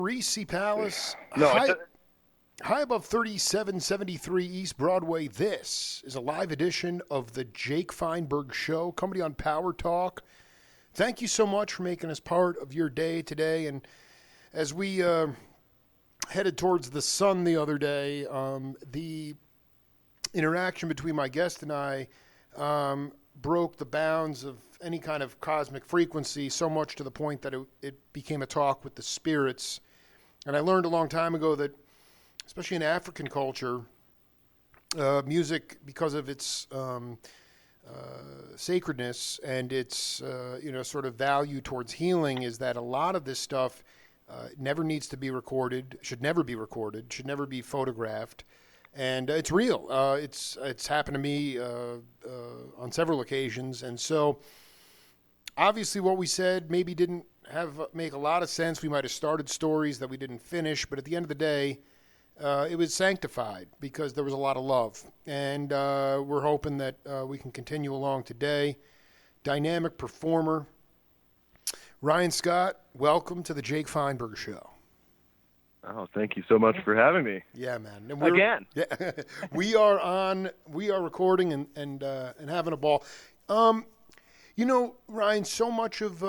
Reese Palace, No, high above 3773 East Broadway. This is a live edition of the Jake Feinberg Show, coming on Power Talk. Thank you so much for making us part of your day today. And as we headed towards the sun the other day, the interaction between my guest and I broke the bounds of any kind of cosmic frequency, so much to the point that it became a talk with the spirits. And I learned a long time ago that, especially in African culture, music, because of its sacredness and its sort of value towards healing, is that a lot of this stuff never needs to be recorded, should never be recorded, should never be photographed. And it's real. It's happened to me on several occasions. And so obviously what we said maybe didn't make a lot of sense. We might have started stories that we didn't finish, but at the end of the day, it was sanctified because there was a lot of love. And we're hoping that we can continue along today. Dynamic performer, Ryan Scott, welcome to the Jake Feinberg Show. Oh, thank you so much for having me. Yeah, man. And again. Yeah, we are recording and having a ball. Ryan, so much of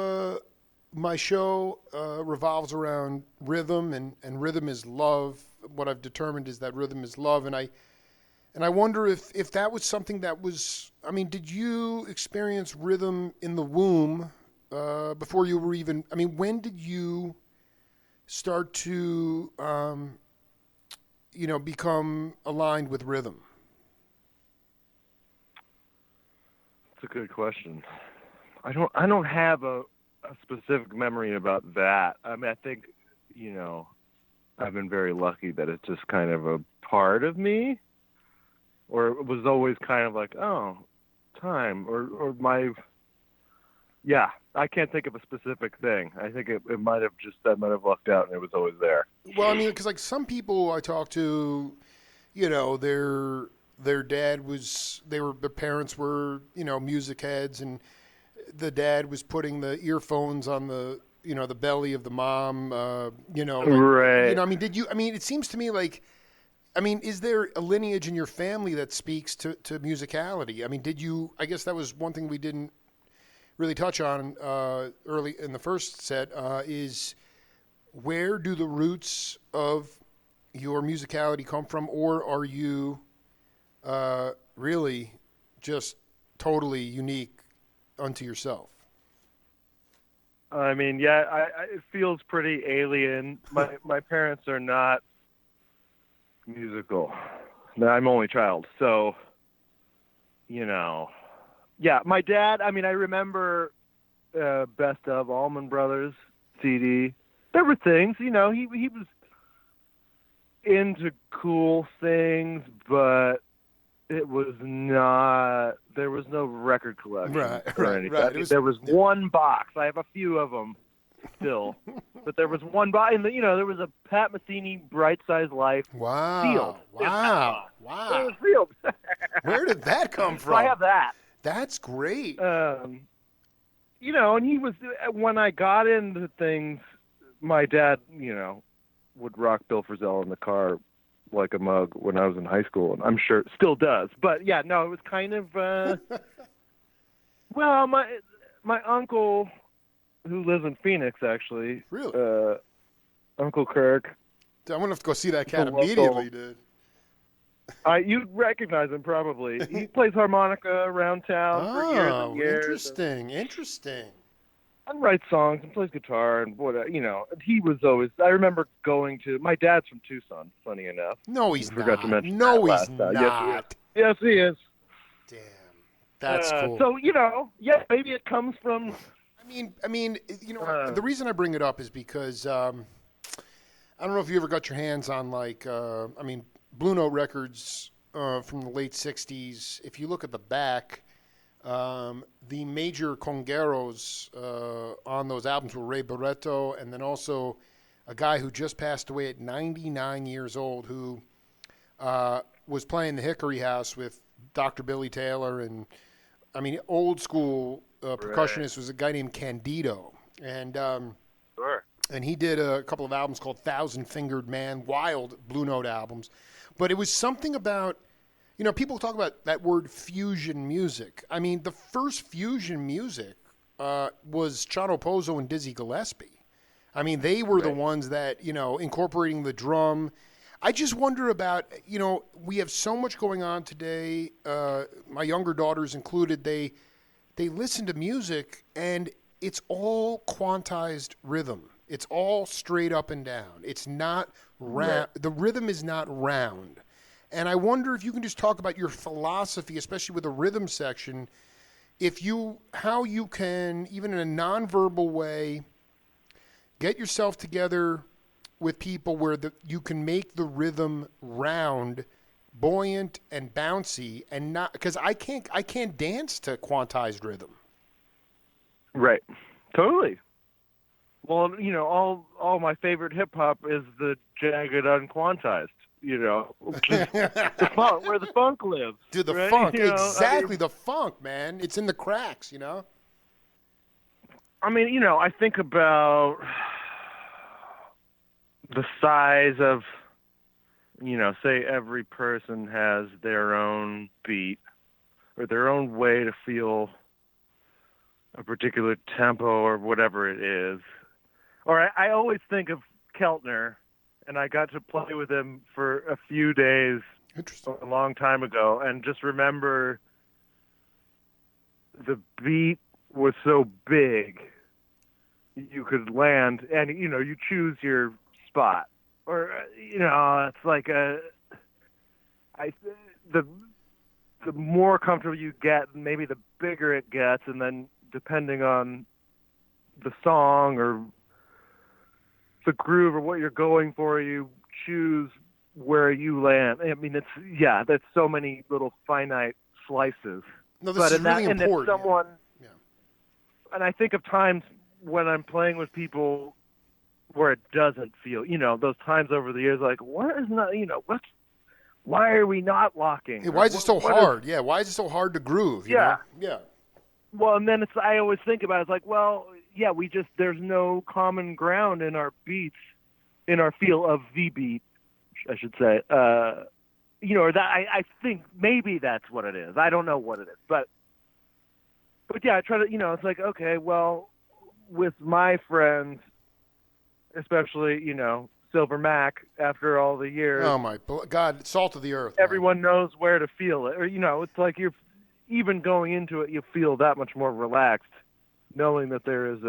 my show revolves around rhythm, and rhythm is love. What I've determined is that rhythm is love, and I wonder if that was something that was. I mean, did you experience rhythm in the womb before you were even? I mean, when did you start to become aligned with rhythm? That's a good question. I don't have a specific memory about that. I mean, I think, I've been very lucky that it's just kind of a part of me, or it was always kind of like, oh, time, or my, yeah, I can't think of a specific thing. I think it might have just, I might have lucked out and it was always there. Well, I mean, because like some people I talk to, their parents were, music heads, and the dad was putting the earphones on the belly of the mom, right. I mean, it seems to me like, is there a lineage in your family that speaks to musicality? I mean, I guess that was one thing we didn't really touch on early in the first set, is where do the roots of your musicality come from, or are you really just totally unique unto yourself? I mean, yeah, it feels pretty alien. My parents are not musical. No, I'm only child, so yeah. My dad. I mean, I remember Best of Allman Brothers CD. There were things, he was into cool things, but it was not. There was no record collection or anything. Right. There was one box. I have a few of them still, but there was one box, and there was a Pat Metheny Bright Size Life sealed. Wow! It was sealed. Where did that come from? So I have that. That's great. And he was, when I got into things, my dad, would rock Bill Frisell in the car like a mug when I was in high school, and I'm sure it still does. But yeah, no, it was kind of, well, my uncle, who lives in Phoenix, actually. Really? Uncle Kirk. I'm going to have to go see that cat immediately, dude. You'd recognize him probably. He plays harmonica around town for years and years. Interesting. And writes songs and plays guitar and he was always. I remember going to. My dad's from Tucson. Funny enough. No, he's I not. forgot to mention. No, that he's last not. Yes, he is. Damn, that's cool. So yeah, maybe it comes from. I mean, the reason I bring it up is because I don't know if you ever got your hands on Blue Note records from the late '60s. If you look at the back. The major congueros on those albums were Ray Barretto, and then also a guy who just passed away at 99 years old, who was playing the Hickory House with Dr. Billy Taylor, and old school percussionist was a guy named Candido, and Sure. and he did a couple of albums called Thousand Fingered Man, wild Blue Note albums. But it was something about, people talk about that word fusion music. I mean, the first fusion music was Chano Pozo and Dizzy Gillespie. I mean, they were the ones that, incorporating the drum. I just wonder about, we have so much going on today. My younger daughters included, they listen to music and it's all quantized rhythm. It's all straight up and down. It's not round. The rhythm is not round. And I wonder if you can just talk about your philosophy, especially with the rhythm section, how you can, even in a nonverbal way, get yourself together with people where you can make the rhythm round, buoyant, and bouncy, and not, because I can't dance to quantized rhythm. Right. Totally. Well, all my favorite hip hop is the jagged, unquantized. The funk, where the funk lives. Dude, the right? funk, exactly, the funk, man. It's in the cracks, I think about the size of, say every person has their own beat or their own way to feel a particular tempo or whatever it is. Or I always think of Keltner, and I got to play with him for a few days a long time ago, and just remember the beat was so big you could land, and you choose your spot, or it's like the more comfortable you get, maybe the bigger it gets, and then depending on the song or the groove or what you're going for, you choose where you land. I mean, that's so many little finite slices. No, this is really important. If someone, and I think of times when I'm playing with people where it doesn't feel, those times over the years, like, what is not, why are we not locking? Hey, why is it so hard? Why is it so hard to groove? You know? Yeah. Well, and then I always think about it, it's like, well, there's no common ground in our beats, in our feel of the beat, I should say. Or that I think maybe that's what it is. I don't know what it is, but yeah, I try to, it's like, okay, well, with my friends, especially, Silver Mac, after all the years. Oh my God, salt of the earth. Everyone knows where to feel it, or it's like you're even going into it, you feel that much more relaxed, knowing that there is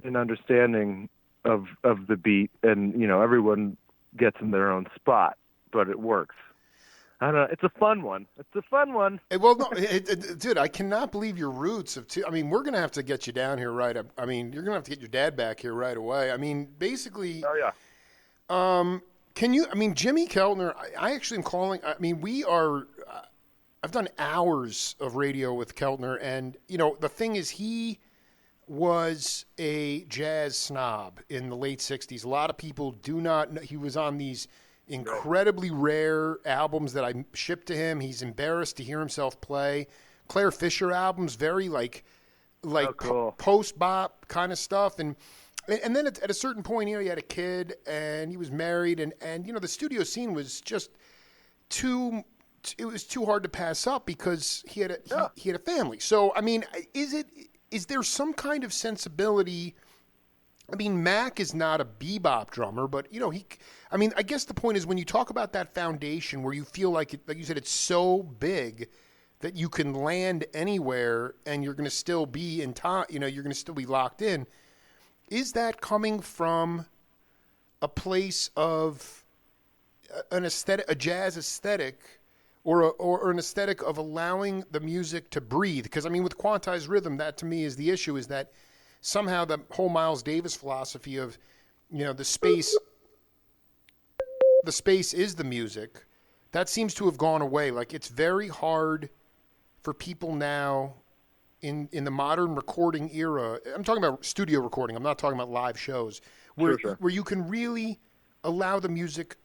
an understanding of the beat, and everyone gets in their own spot, but it works. I don't know. It's a fun one. Well, no, dude, I cannot believe your roots we're gonna have to get you down here, right? I mean, you're gonna have to get your dad back here right away. I mean, basically. Oh yeah. Can you? I mean, Jimmy Keltner. I actually am calling. I mean, we are. I've done hours of radio with Keltner, and the thing is, he was a jazz snob in the late '60s. A lot of people do not know. He was on these incredibly rare albums that I shipped to him. He's embarrassed to hear himself play. Claire Fisher albums, very like cool. Post bop kind of stuff, and then at a certain point, he had a kid and he was married, and the studio scene was just too. It was too hard to pass up because he had a family. So I mean, is there some kind of sensibility? I mean, Mac is not a bebop drummer, but I guess the point is when you talk about that foundation where you feel like you said, it's so big that you can land anywhere and you're going to still be in time. You're going to still be locked in. Is that coming from a place of an aesthetic, a jazz aesthetic? Or an aesthetic of allowing the music to breathe? Because, with quantized rhythm, that to me is the issue, is that somehow the whole Miles Davis philosophy of, the space is the music, that seems to have gone away. Like, it's very hard for people now in the modern recording era. I'm talking about studio recording. I'm not talking about live shows where you can really allow the music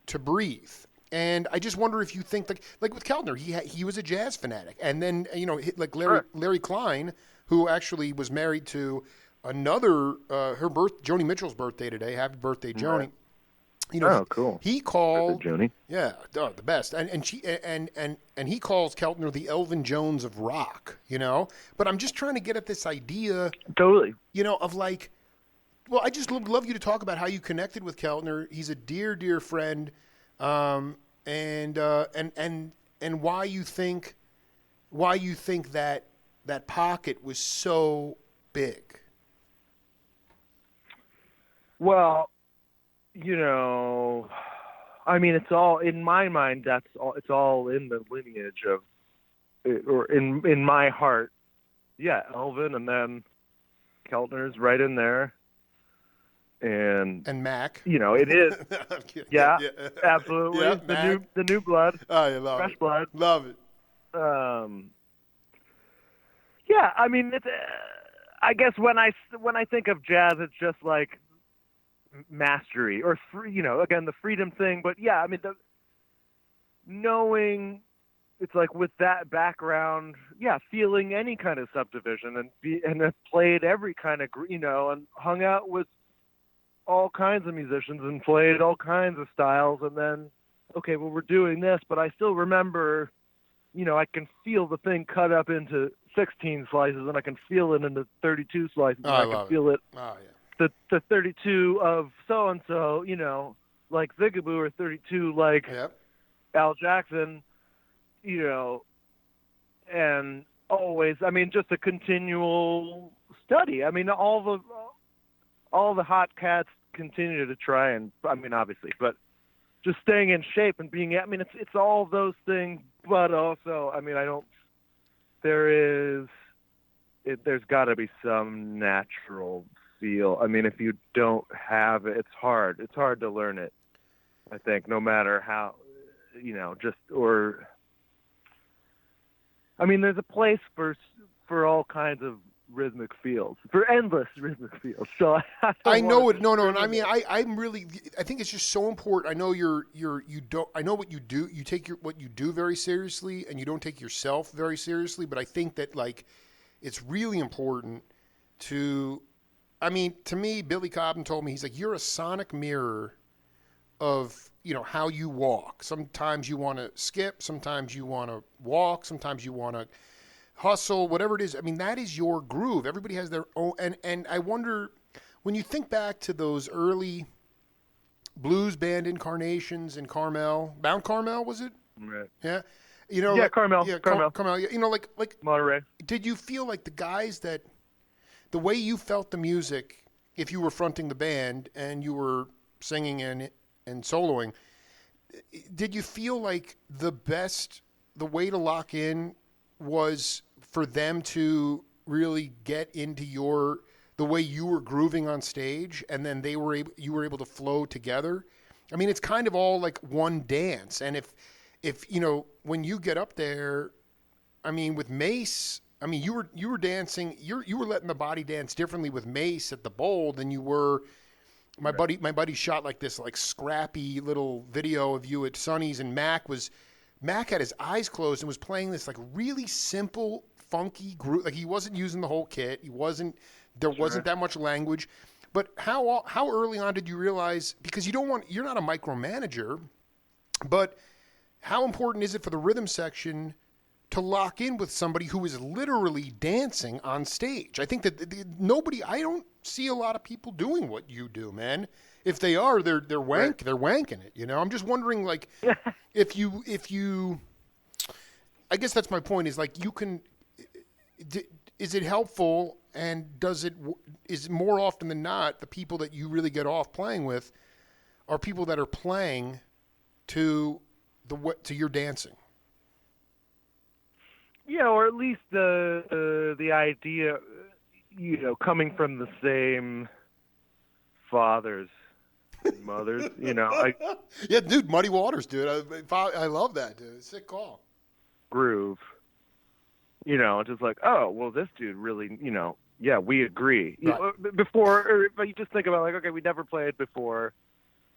to breathe. And I just wonder if you think like with Keltner, he was a jazz fanatic, and then like Larry Klein, who actually was married to another Joni Mitchell's birthday today. Happy birthday, Joni. Right. You know, Oh, cool. He called Joni. Yeah, the best. And he calls Keltner the Elvin Jones of rock, you know? But I'm just trying to get at this idea, Totally. you know, of like, well, I just love you to talk about how you connected with Keltner. He's a dear, dear friend, and why you think that pocket was so big. Well, you know, I mean, it's all in my mind. That's all. It's all in the lineage of, or in my heart. Yeah, Elvin, and then Keltner's right in there, and Mac. You know, it is. Yeah, absolutely. Yeah, The new blood. Oh, I love fresh it. blood. Love it. Yeah, I mean, it's. I guess when I think of jazz, it's just like mastery or again the freedom thing. But yeah, I mean, knowing it's like with that background, yeah, feeling any kind of subdivision and have played every kind of and hung out with all kinds of musicians and played all kinds of styles, and then okay, well, we're doing this, but I still remember, I can feel the thing cut up into 16 slices, and I can feel it into 32 slices, and I can feel it. Oh, yeah. The 32 of so and so, like Zigaboo, or 32 like Al Jackson, and always, I mean, just a continual study. I mean, all the hot cats continue to try, and I mean, obviously, but just staying in shape and being, I mean, it's all those things, but also, I mean, there's got to be some natural feel. I mean, if you don't have it, it's hard to learn it, I think, no matter how, I mean, there's a place for all kinds of rhythmic fields, for endless rhythmic fields. So I know it. No. And I mean, I'm really, I think it's just so important. I know you don't, I know what you do. You take what you do very seriously, and you don't take yourself very seriously. But I think that like, it's really important to, I mean, to me, Billy Cobham told me, he's like, you're a sonic mirror of, how you walk. Sometimes you want to skip, sometimes you want to walk, sometimes you want to hustle, whatever it is. I mean, that is your groove. Everybody has their own. And I wonder, when you think back to those early blues band incarnations in Carmel, Mount Carmel, was it? Right. Yeah. Yeah, like, Carmel. Yeah, Carmel. Carmel. Like Monterey. Did you feel like the guys the way you felt the music, if you were fronting the band and you were singing and soloing, did you feel like the way to lock in was for them to really get into the way you were grooving on stage, and then you were able to flow together? I mean, it's kind of all like one dance. And if when you get up there, I mean, with Mace, I mean, you were dancing, you were letting the body dance differently with Mace at the Bowl than you were. My buddy shot like this like scrappy little video of you at Sonny's, and Mac had his eyes closed and was playing this like really simple, funky groove. Like, he wasn't using the whole kit. There wasn't that much language. But how early on did you realize, because you're not a micromanager, but how important is it for the rhythm section to lock in with somebody who is literally dancing on stage? I think that I don't see a lot of people doing what you do, man. If they are, they're wanking it. I'm just wondering, like, if you, I guess that's my point, is like, you can, is it helpful, and is more often than not, the people that you really get off playing with are people that are playing to your dancing? Yeah, or at least the idea, coming from the same fathers and mothers, Yeah, dude, Muddy Waters, dude. I love that, dude. Sick call. Groove. Just like, oh, well, this dude really, yeah, we agree. Right. Before, if you just think about, like, okay, we never played before,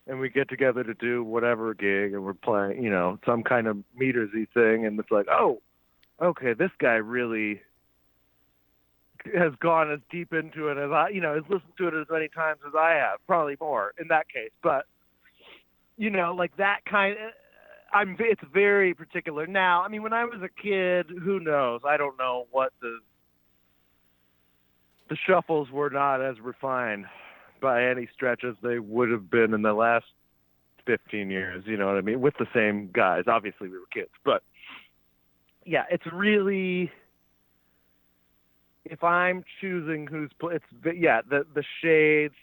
and we get together to do whatever gig, and we're playing, some kind of metersy thing, and it's like, oh, okay, this guy really has gone as deep into it as I, has listened to it as many times as I have, probably more in that case. But, like that kind of, it's very particular. Now, I mean, when I was a kid, who knows? I don't know what the shuffles were not as refined by any stretch as they would have been in the last 15 years, you know what I mean? With the same guys. Obviously, we were kids. But, yeah, it's really, if I'm choosing who's, the shades,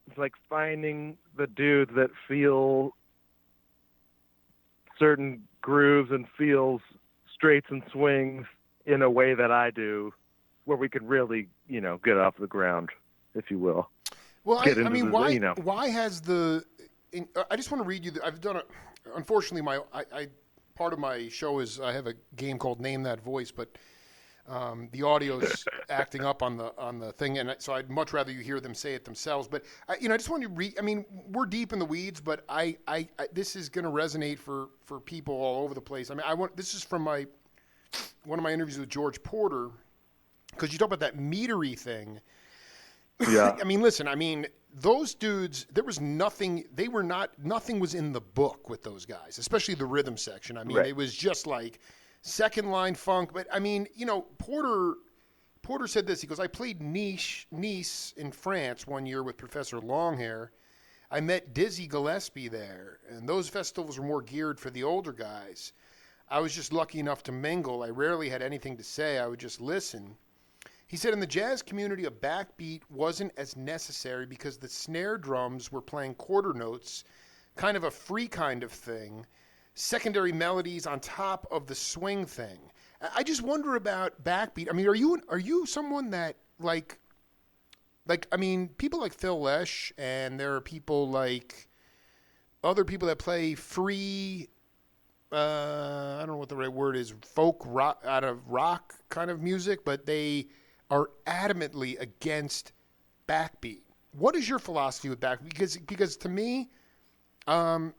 it's like finding the dudes that feel certain grooves and feels straights and swings in a way that I do, where we could really, get off the ground, if you will. Well, why has I just want to read you. I've done unfortunately, part of my show is I have a game called Name That Voice, but the audio's acting up on the thing, and so I'd much rather you hear them say it themselves. But I just want to read. I mean, we're deep in the weeds, but I this is going to resonate for people all over the place. I mean, this is from one of my interviews with George Porter, because you talk about that metery thing. Yeah. I mean, listen. I mean, those dudes. There was nothing. Nothing was in the book with those guys, especially the rhythm section. I mean, right. It was just like second line funk. But I mean, Porter said this. He goes, "I played Nice in France one year with Professor Longhair. I met Dizzy Gillespie there, and those festivals were more geared for the older guys. I was just lucky enough to mingle. I rarely had anything to say. I would just listen." He said in the jazz community, a backbeat wasn't as necessary because the snare drums were playing quarter notes, kind of a free kind of thing, secondary melodies on top of the swing thing. I just wonder about backbeat. I mean, are you someone that like I mean, people like Phil Lesh, and there are people like other people that play free, I don't know what the right word is, folk rock, out of rock kind of music, but they are adamantly against backbeat. What is your philosophy with backbeat? Because to me, backbeat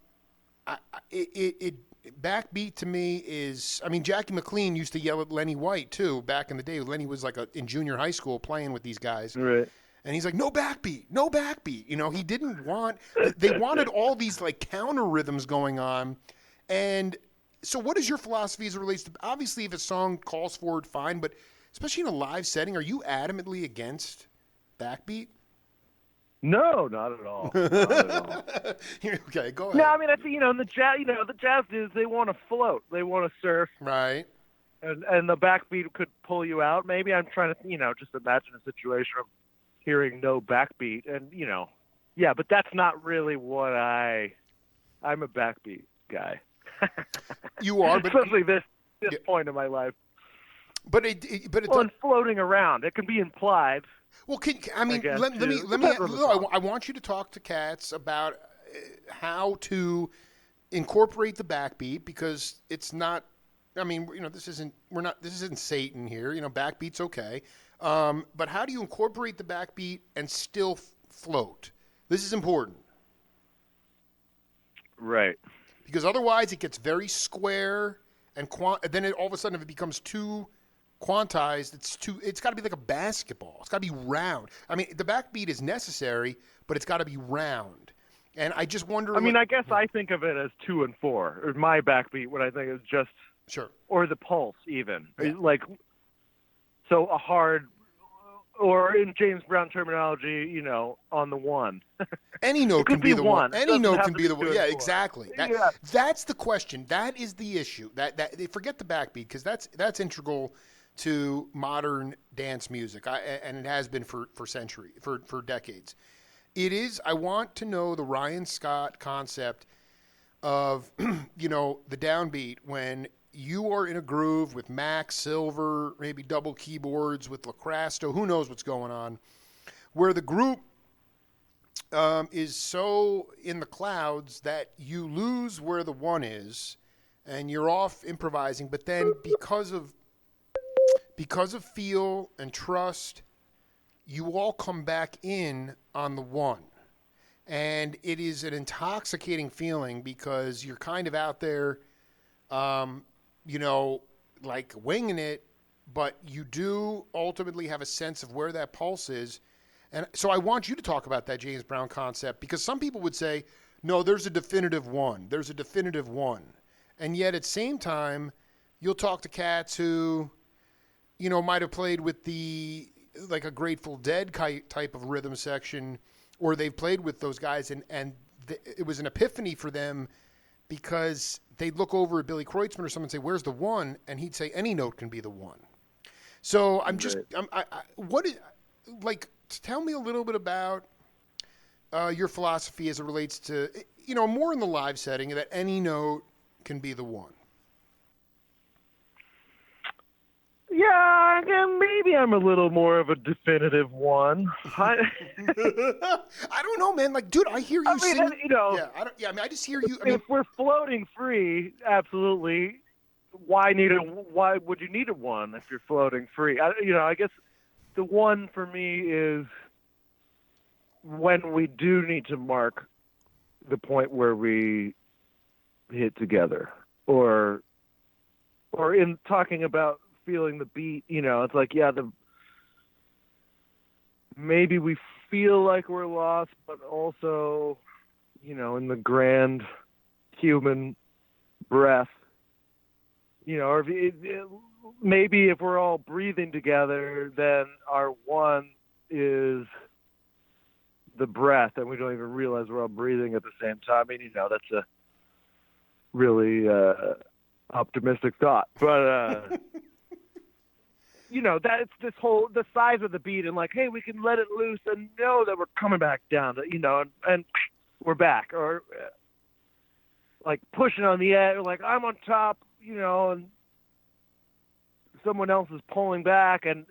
to me is, I mean, Jackie McLean used to yell at Lenny White too back in the day. Lenny was like in junior high school playing with these guys. Right. And he's like, no backbeat, no backbeat. He didn't want, they wanted all these like counter rhythms going on. And so what is your philosophy as it relates to, obviously if a song calls for it, fine, but especially in a live setting, are you adamantly against backbeat? No, not at all. Not at all. Okay, go ahead. No, I mean, I think, the jazz dudes, they want to float. They want to surf. Right. And the backbeat could pull you out. Maybe I'm trying to, just imagine a situation of hearing no backbeat. And, yeah, but that's not really what I'm a backbeat guy. You are, but especially this point in my life. But and floating around, it can be implied. Well, let me. I want you to talk to Katz about how to incorporate the backbeat, because it's not. I mean, this isn't Satan here. Backbeat's okay, but how do you incorporate the backbeat and still float? This is important, right? Because otherwise, it gets very square, and then all of a sudden, if it becomes too quantized, it's got to be like a basketball. It's got to be round. I mean, the backbeat is necessary, but it's got to be round. And I just wonder. I mean, I guess I think of it as 2 and 4. Or my backbeat, what I think is just sure, or the pulse even, like so a hard, or in James Brown terminology, on the 1. Any note can be the 1. Any note can be the 1. Yeah, 4. exactly. That's the question. That is the issue. That forget the backbeat, because that's integral to modern dance music, and it has been for decades. It is. I want to know the Ryan Scott concept of the downbeat when you are in a groove with Max Silver, maybe double keyboards with Lacrasto, who knows what's going on, where the group is so in the clouds that you lose where the 1 is, and you're off improvising. But then because of feel and trust, you all come back in on the 1. And it is an intoxicating feeling, because you're kind of out there, like winging it, but you do ultimately have a sense of where that pulse is. And so I want you to talk about that James Brown concept, because some people would say, no, there's a definitive one. There's a definitive one. And yet at the same time, you'll talk to cats who, might have played with like a Grateful Dead type of rhythm section, or they've played with those guys, and it was an epiphany for them, because they'd look over at Billy Kreutzmann or someone and say, where's the one? And he'd say, any note can be the one. So I'm just, tell me a little bit about your philosophy as it relates to, more in the live setting, that any note can be the one. Yeah, maybe I'm a little more of a definitive one. I don't know, man. Like, dude, I hear you sing. I just hear you. If we're floating free, absolutely. Why would you need a one if you're floating free? I guess the one for me is when we do need to mark the point where we hit together, or in talking about feeling the beat, it's like, maybe we feel like we're lost, but also, in the grand human breath, or maybe if we're all breathing together, then our one is the breath, and we don't even realize we're all breathing at the same time. I mean, that's a really optimistic thought, but that's the size of the beat, and like, hey, we can let it loose and know that we're coming back down, and we're back, or like pushing on the edge, like I'm on top, and someone else is pulling back, and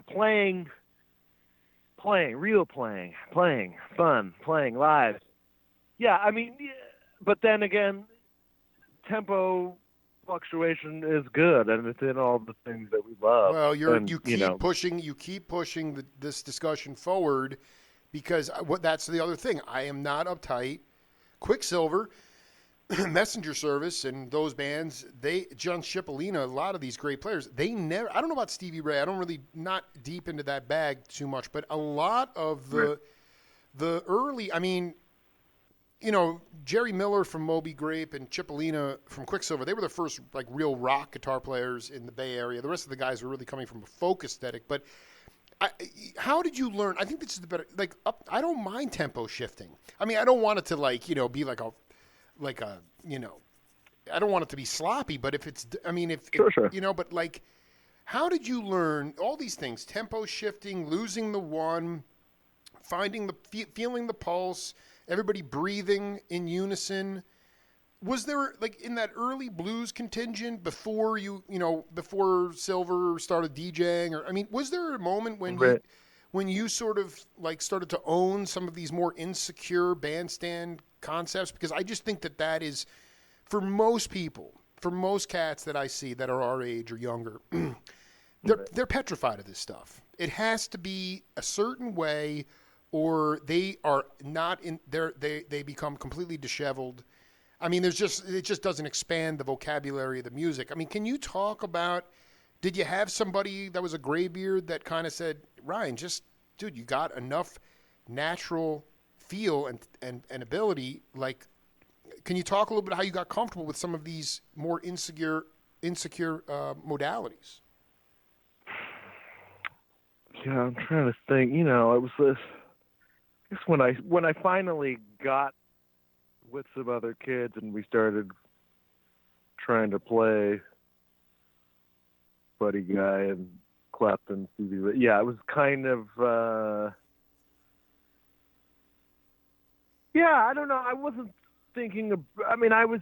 playing, real playing, fun, playing live. Yeah, I mean, but then again, tempo fluctuation is good, and it's in all the things that we love. Well, you keep pushing this discussion forward, because that's the other thing. I am not uptight. Quicksilver, Messenger Service, and those bands, John Cipollina, a lot of these great players, they never. I don't know about Stevie Ray. I don't really, not deep into that bag too much, but a lot of the early. I mean, Jerry Miller from Moby Grape and Cipollina from Quicksilver, they were the first like real rock guitar players in the Bay Area. The rest of the guys were really coming from a folk aesthetic. But how did you learn? I think this is the better. Like, I don't mind tempo shifting. I mean, I don't want it to be like a. I don't want it to be sloppy, but if it's, sure. But like, how did you learn all these things? Tempo shifting, losing the one, feeling the pulse, everybody breathing in unison. Was there, like, in that early blues contingent before before Silver started DJing, was there a moment when you sort of like started to own some of these more insecure bandstand concepts? Because I just think that is, for most people, for most cats that I see that are our age or younger, they're petrified of this stuff. It has to be a certain way, or they are not in there. They become completely disheveled. I mean, it just doesn't expand the vocabulary of the music. I mean, can you talk about? Did you have somebody that was a graybeard that kind of said, Ryan, dude, you got enough natural feel and ability? Like, can you talk a little bit how you got comfortable with some of these more insecure modalities? Yeah, I'm trying to think. It was this. I guess when I finally got with some other kids and we started trying to play Buddy Guy and Clapton, Stevie. Yeah, it was kind of. I don't know. I wasn't thinking of. I mean, I was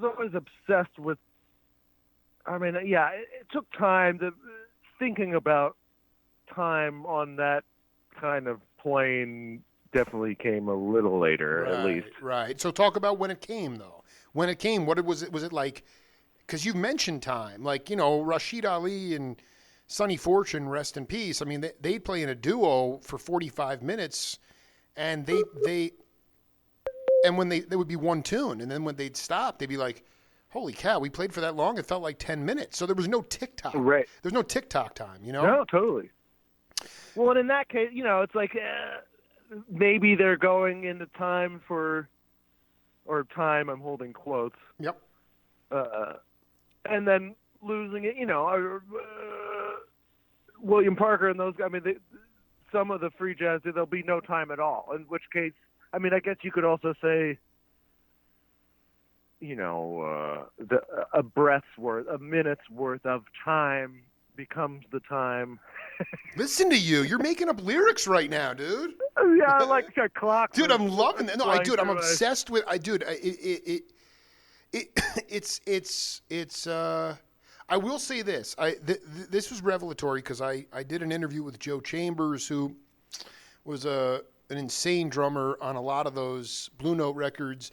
always obsessed with. I mean, it took time thinking about time on that kind of plane. Definitely came a little later, at least. Right. So talk about when it came, though. When it came, what was it? Was it like? Because you've mentioned time, like Rashid Ali and Sonny Fortune, rest in peace. I mean, they play in a duo for 45 minutes, and they when they would be one tune, and then when they'd stop, they'd be like, holy cow, we played for that long. It felt like 10 minutes. So there was no TikTok. Right. There's no TikTok time, you know? No, totally. Well, and in that case, it's like maybe they're going into time or time, I'm holding quotes. Yep. And then losing it, William Parker and those guys, some of the free jazz, there'll be no time at all. In which case, I guess you could also say, a breath's worth, a minute's worth of time becomes the time. Listen to you. You're making up lyrics right now, dude. Yeah, I like a clock. Dude, I'm loving that. No, I'm obsessed with. I will say this. This was revelatory because I did an interview with Joe Chambers, who was an insane drummer on a lot of those Blue Note records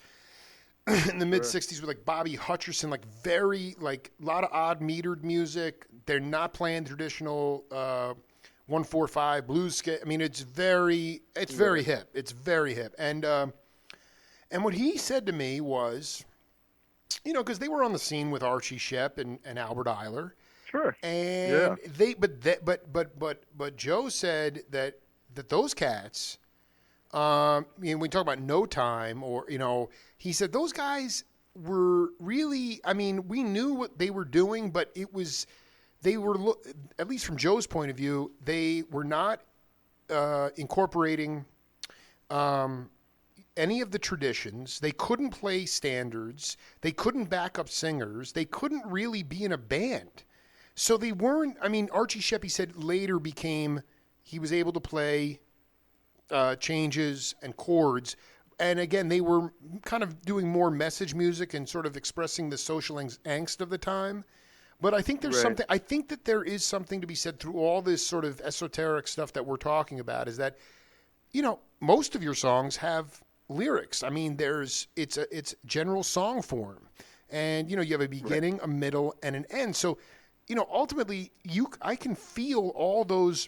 in the mid '60s with like Bobby Hutcherson, like very like a lot of odd metered music. They're not playing traditional 1/4/5 blues scale. It's very hip. It's very hip. And what he said to me was, because they were on the scene with Archie Shepp and Albert Eiler. Sure. And but Joe said that those cats, when we talk about No Time, or he said those guys were really. We knew what they were doing, but they were, at least from Joe's point of view, they were not incorporating any of the traditions. They couldn't play standards. They couldn't back up singers. They couldn't really be in a band. So they weren't. Archie Shepp, he said, later he was able to play changes and chords. And again, they were kind of doing more message music and sort of expressing the social angst of the time. But I think there's something. I think that there is something to be said through all this sort of esoteric stuff that we're talking about. Is that, most of your songs have lyrics. It's general song form, and you have a beginning, a middle, and an end. So, ultimately, I can feel all those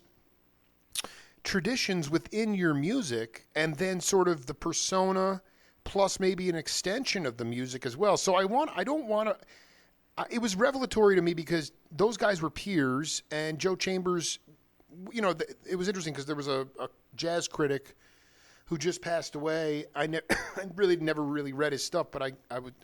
traditions within your music, and then sort of the persona, plus maybe an extension of the music as well. So it was revelatory to me because those guys were peers, and Joe Chambers, it was interesting because there was a jazz critic who just passed away. I really never really read his stuff, but I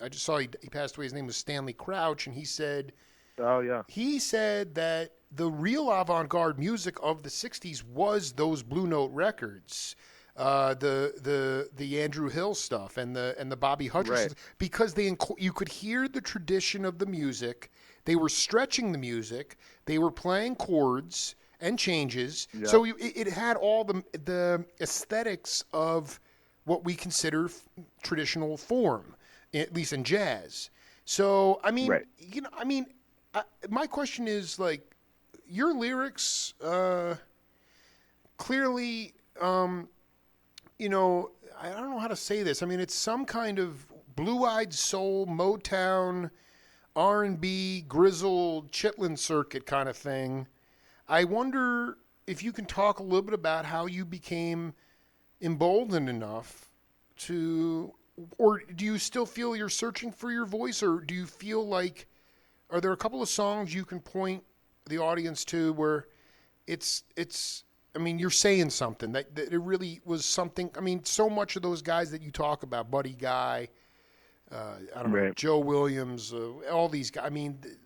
just saw he passed away. His name was Stanley Crouch, and he said, "Oh yeah." He said that the real avant-garde music of the '60s was those Blue Note records. The Andrew Hill stuff and the Bobby Hutcherson, because you could hear the tradition of the music. They were stretching the music. They were playing chords and changes. Yep. So it had all the aesthetics of what we consider traditional form, at least in jazz. So my question is, like, your lyrics clearly. I don't know how to say this. It's some kind of blue-eyed soul, Motown, R&B, grizzled, Chitlin circuit kind of thing. I wonder if you can talk a little bit about how you became emboldened enough or do you still feel you're searching for your voice, or do you feel like, are there a couple of songs you can point the audience to where it's you're saying something that it really was something. So much of those guys that you talk about, Buddy Guy, Joe Williams, all these guys.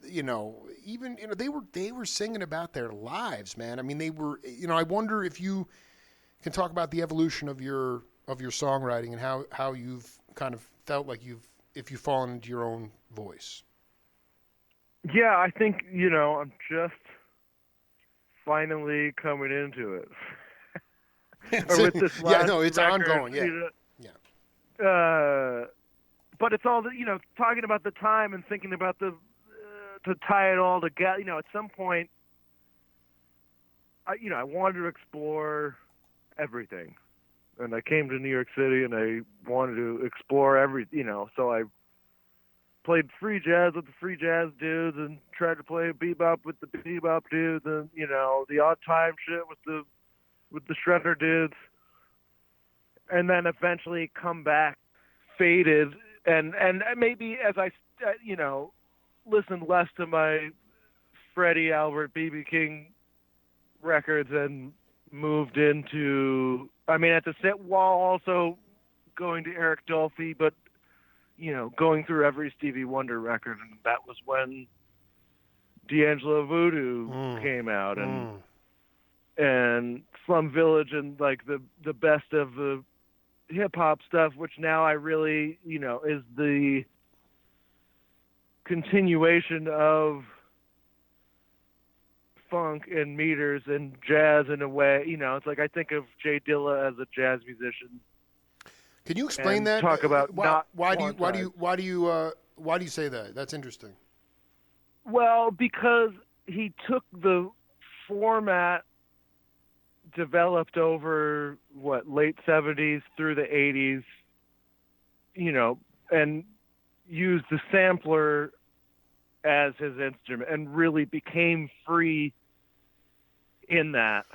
They were singing about their lives, man. They were. I wonder if you can talk about the evolution of your songwriting and how you've kind of felt like if you've fallen into your own voice. Yeah, I think I'm just finally coming into it. Or with this last it's record, ongoing. But it's all talking about the time and thinking about to tie it all together. At some point, I wanted to explore everything, and I came to New York City and I wanted to explore So I played free jazz with the free jazz dudes and tried to play bebop with the bebop dudes, and the odd time shit with the shredder dudes, and then eventually come back faded and maybe as I listened less to my Freddie Albert, B.B. King records and moved into, at the set while also going to Eric Dolphy, but, going through every Stevie Wonder record. And that was when D'Angelo Voodoo came out and Slum Village and like the best of the hip hop stuff, which now I really, is the continuation of funk and meters and jazz in a way. It's like I think of Jay Dilla as a jazz musician. Can you explain that? Talk about why do you say that? That's interesting. Well, because he took the format developed over late 70s through the 80s, and used the sampler as his instrument and really became free in that.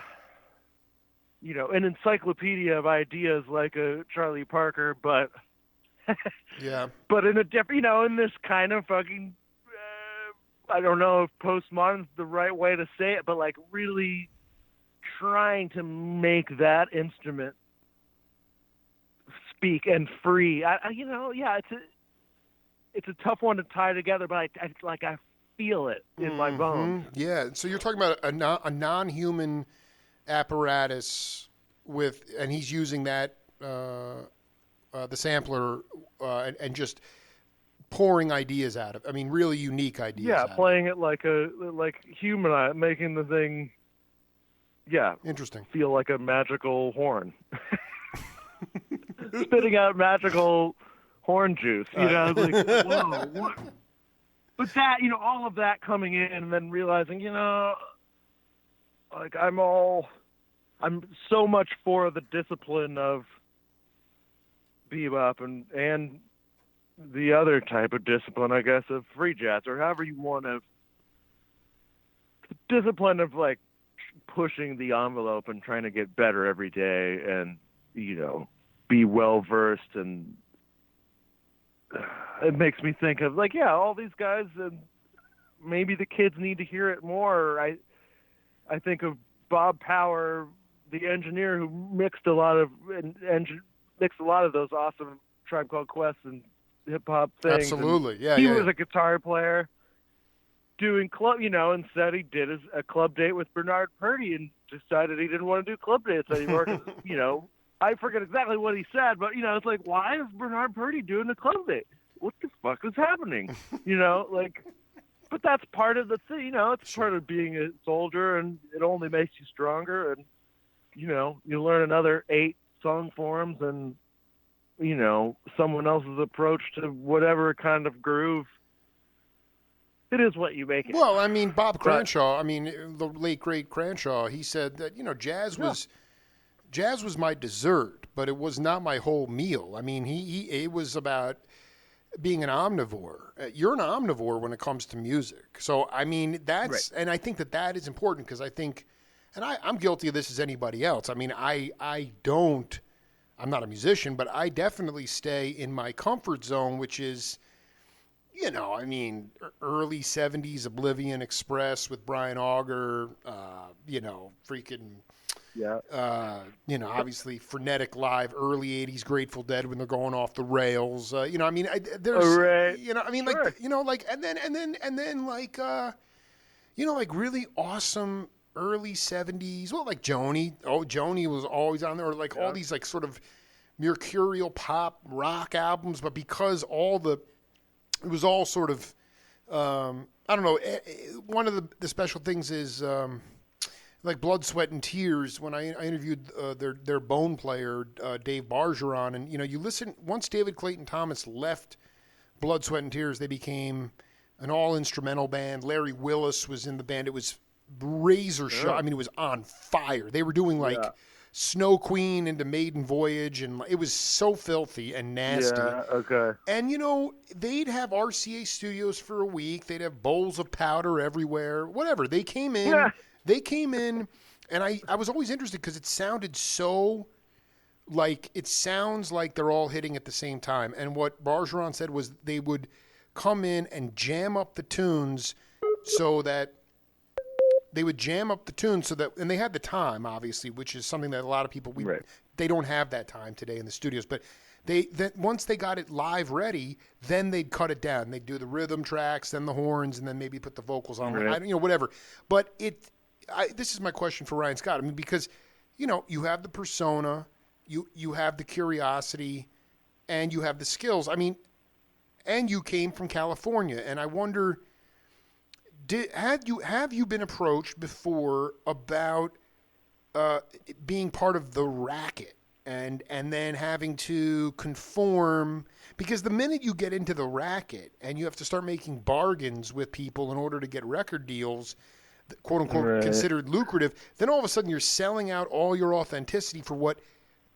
An encyclopedia of ideas like a Charlie Parker, but yeah, but in a different, in this kind of fucking, I don't know if postmodern's the right way to say it, but like really trying to make that instrument speak and free. It's a tough one to tie together, but I feel it in my bones. Yeah. So you're talking about a non-human apparatus and he's using that the sampler and just pouring ideas out of. Really unique ideas. Yeah, playing it like human, making the thing. Yeah, interesting. Feel like a magical horn, spitting out magical horn juice. Like, whoa, what? But that, all of that coming in and then realizing, like I'm so much for the discipline of bebop and the other type of discipline, I guess, of free jazz or however you want to. The discipline of like pushing the envelope and trying to get better every day and, be well versed. And it makes me think of like, all these guys, and maybe the kids need to hear it more. I think of Bob Power, the engineer who mixed a lot of those awesome Tribe Called Quest and hip hop things. Absolutely, yeah. He was a guitar player doing club, and said he did a club date with Bernard Purdie and decided he didn't want to do club dates anymore. 'Cause, I forget exactly what he said, but it's like, why is Bernard Purdie doing a club date? What the fuck is happening? But that's part of the thing, it's part of being a soldier, and it only makes you stronger. And, you learn another 8 song forms and, someone else's approach to whatever kind of groove. It is what you make it. Well, Bob Cranshaw, the late, great Cranshaw, he said that, jazz was my dessert, but it was not my whole meal. It was about being an omnivore. You're an omnivore when it comes to music. So, that's, right. And I think that is important because I think, and I'm guilty of this as anybody else. I'm not a musician, but I definitely stay in my comfort zone, which is, early 70s Oblivion Express with Brian Auger, obviously frenetic live, early 80s Grateful Dead when they're going off the rails. There's, right. Sure. Like really awesome early 70s. Well, like Joni. Oh, Joni was always on there. Or like all these like sort of mercurial pop rock albums, but because it was all sort of, I don't know. One of the special things is like Blood, Sweat, and Tears. When I interviewed their bone player, Dave Bargeron, and you listen. Once David Clayton Thomas left Blood, Sweat, and Tears, they became an all-instrumental band. Larry Willis was in the band. It was razor sharp. It was on fire. They were doing like Snow Queen into Maiden Voyage, and it was so filthy and nasty. Yeah, okay. And, they'd have RCA studios for a week. They'd have bowls of powder everywhere, whatever. They came in. Yeah. And I was always interested because it sounded so it sounds like they're all hitting at the same time. And what Bargeron said was they would come in and jam up the tunes so that they would jam up the tunes so that, and they had the time, obviously, which is something that a lot of people, Right. they don't have that time today in the studios, but once they got it live ready, then they'd cut it down. They'd do the rhythm tracks, then the horns, and then maybe put the vocals on, Right. whatever. But this is my question for Ryan Scott. I mean, because, you have the persona, you have the curiosity, and you have the skills. I mean, and you came from California, and I wonder, have you been approached before about being part of the racket and then having to conform? Because the minute you get into the racket and you have to start making bargains with people in order to get record deals, quote unquote, Right. considered lucrative, then all of a sudden you're selling out all your authenticity for what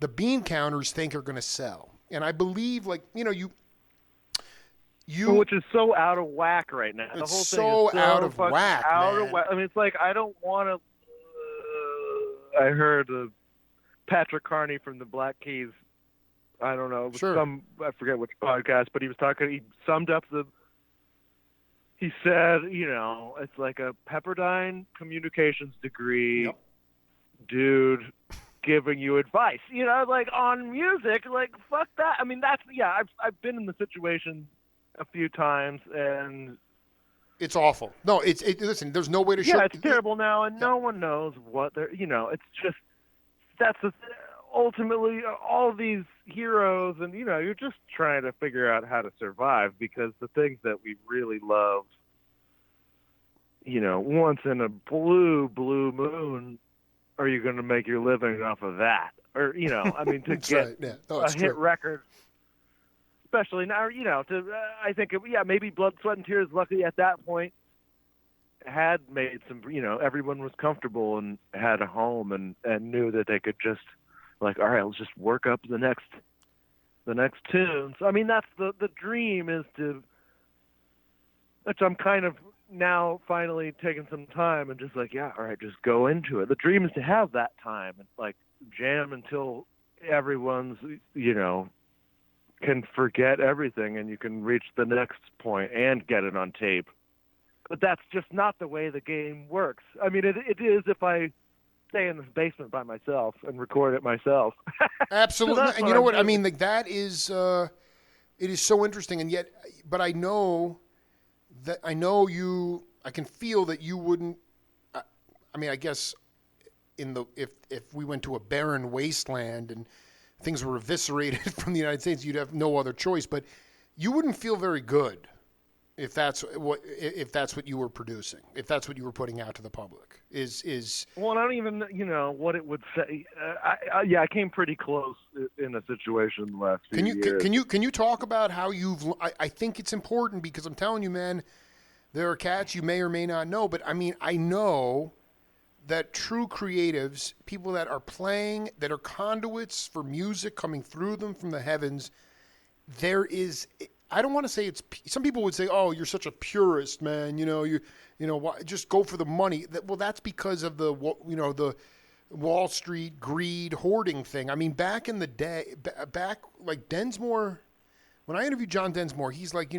the bean counters think are going to sell. And I believe, like, which is so out of whack right now. The It's whole so thing is so out of fucking whack, out man. of whack. I mean, it's like I don't want to. I heard Patrick Carney from the Black Keys. I don't know. Sure. I forget which podcast, but he was talking. He summed up He said, it's like a Pepperdine communications degree, Yep. dude, giving you advice. Like on music, like fuck that. I mean, I've been in the situation a few times, and It's awful. No, listen, there's no way to yeah, it's terrible now, and no one knows what they're. It's just ultimately all these heroes, and you're just trying to figure out how to survive, because the things that we really love, once in a blue moon, are you going to make your living off of that? Or I mean, to That's get right. Yeah. No, a it's hit true. record. Especially now, I think, maybe Blood, Sweat, and Tears, luckily at that point, had made some, everyone was comfortable and had a home and knew that they could just, like, all right, let's just work up the next tunes. I mean, that's the dream, is to, which I'm kind of now finally taking some time and just like, yeah, all right, just go into it. The dream is to have that time and, like, jam until everyone's, can forget everything and you can reach the next point and get it on tape. But that's just not the way the game works. I mean, it is if I stay in this basement by myself and record it myself. Absolutely. So And you know what? I mean, like, that is, it is so interesting. And yet, but I know I can feel that you wouldn't, I mean, I guess if we went to a barren wasteland and things were eviscerated from the United States, you'd have no other choice. But you wouldn't feel very good if that's what you were producing, if that's what you were putting out to the public. Well, I don't even what it would say. I came pretty close in a situation the last few years. Can you talk about how I think it's important, because I'm telling you, man, there are cats you may or may not know, but I mean, I know that true creatives, people that are playing, that are conduits for music coming through them from the heavens, there is, I don't want to say some people would say, oh, you're such a purist, man, just go for the money. Well, that's because of the Wall Street greed hoarding thing. I mean, back in the day, back like Densmore, when I interviewed John Densmore, he's like,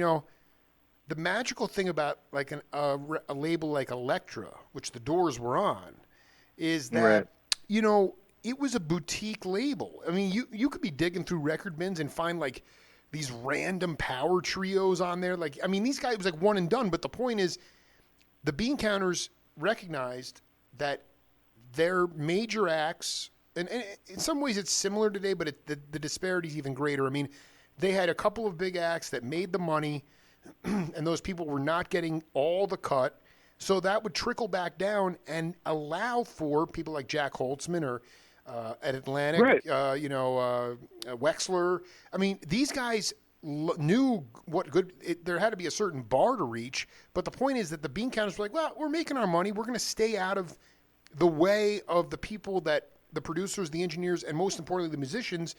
the magical thing about like a label like Elektra, which the Doors were on, is that, Right. it was a boutique label. I mean, you could be digging through record bins and find like these random power trios on there. Like, I mean, these guys, it was like one and done. But the point is, the bean counters recognized that their major acts, and in some ways it's similar today, but the disparity is even greater. I mean, they had a couple of big acts that made the money, and those people were not getting all the cut. So that would trickle back down and allow for people like Jack Holtzman or at Atlantic, Right. Wexler. I mean, these guys knew what good. There had to be a certain bar to reach. But the point is that the bean counters were like, well, we're making our money. We're going to stay out of the way of the people that the producers, the engineers, and most importantly, the musicians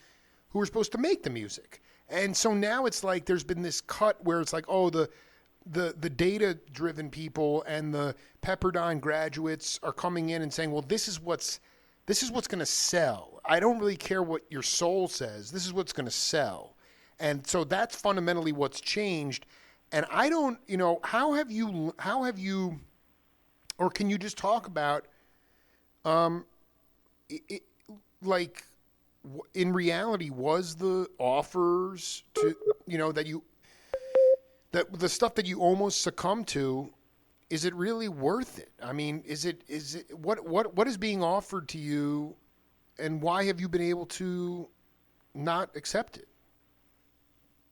who are supposed to make the music. And so now it's like there's been this cut where it's like, oh, the data-driven people and the Pepperdine graduates are coming in and saying, well, this is what's going to sell. I don't really care what your soul says. This is what's going to sell. And so that's fundamentally what's changed. And I don't, how have you, or can you just talk about, um, it, like, in reality, was the offers to, that that the stuff that you almost succumb to, is it really worth it? I mean, is it what is being offered to you, and why have you been able to not accept it?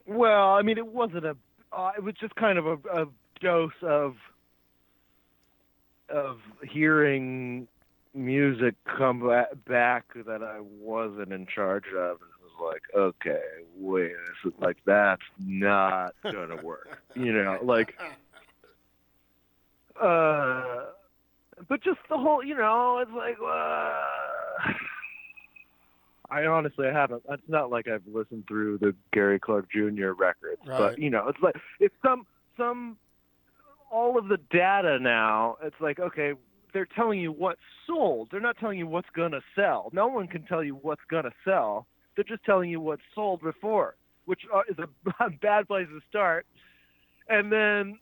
Well, I mean, it wasn't it was just kind of a dose of hearing music come back that I wasn't in charge of. It was like, okay, wait, like that's not gonna work, like. But just the whole, it's like, I honestly haven't. It's not like I've listened through the Gary Clark Jr. records, Right. but it's like it's some all of the data now. It's like, okay, they're telling you what's sold. They're not telling you what's gonna sell. No one can tell you what's gonna sell. They're just telling you what's sold before, which is a bad place to start. And then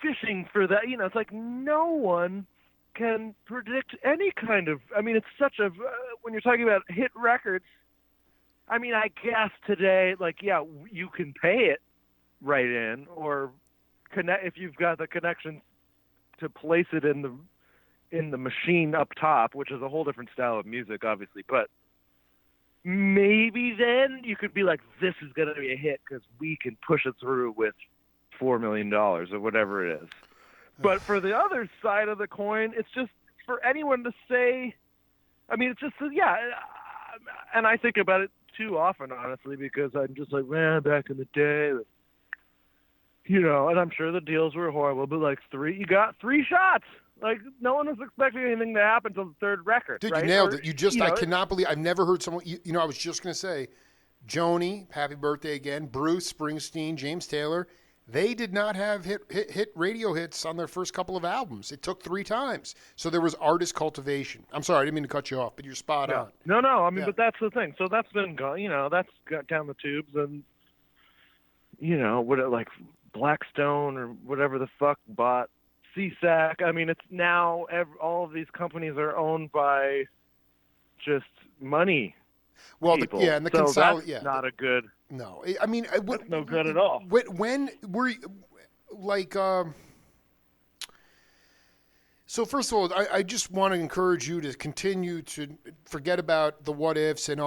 fishing for that, it's like no one can predict any kind of. I mean, it's such a when you're talking about hit records. I mean, I guess today, like, yeah, you can pay it right in or connect if you've got the connection to place it in the machine up top, which is a whole different style of music, obviously. But maybe then you could be like, this is going to be a hit because we can push it through with $4 million or whatever it is. But for the other side of the coin, it's just for anyone to say, I mean, it's just, yeah. And I think about it too often, honestly, because I'm just like, man, back in the day, and I'm sure the deals were horrible, but like you got 3 shots. Like no one was expecting anything to happen until the 3rd record. Dude, right? you nailed it. I cannot believe, I've never heard someone, I was just going to say, Joni, happy birthday again, Bruce Springsteen, James Taylor, they did not have hit radio hits on their first couple of albums. It took 3 times. So there was artist cultivation. I'm sorry, I didn't mean to cut you off, but you're spot on. No. I mean, but that's the thing. So that's been gone. That's got down the tubes, and like Blackstone or whatever the fuck bought CSAC. I mean, it's now all of these companies are owned by just money. Well, people. And the that's not a good. No, I mean, that's no good at all. When were you, like? So first of all, I just want to encourage you to continue to forget about the what ifs and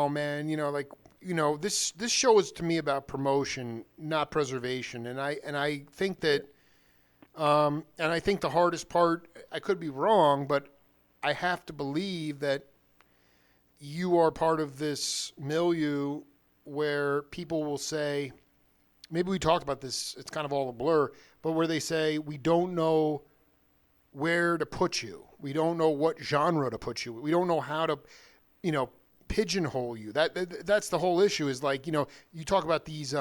this show is to me about promotion, not preservation, and I think that, and I think the hardest part, I could be wrong, but I have to believe that you are part of this milieu where people will say, maybe we talked about this, it's kind of all a blur, but where they say, we don't know where to put you. We don't know what genre to put you. We don't know how to, pigeonhole you. That's the whole issue is like, you talk about these,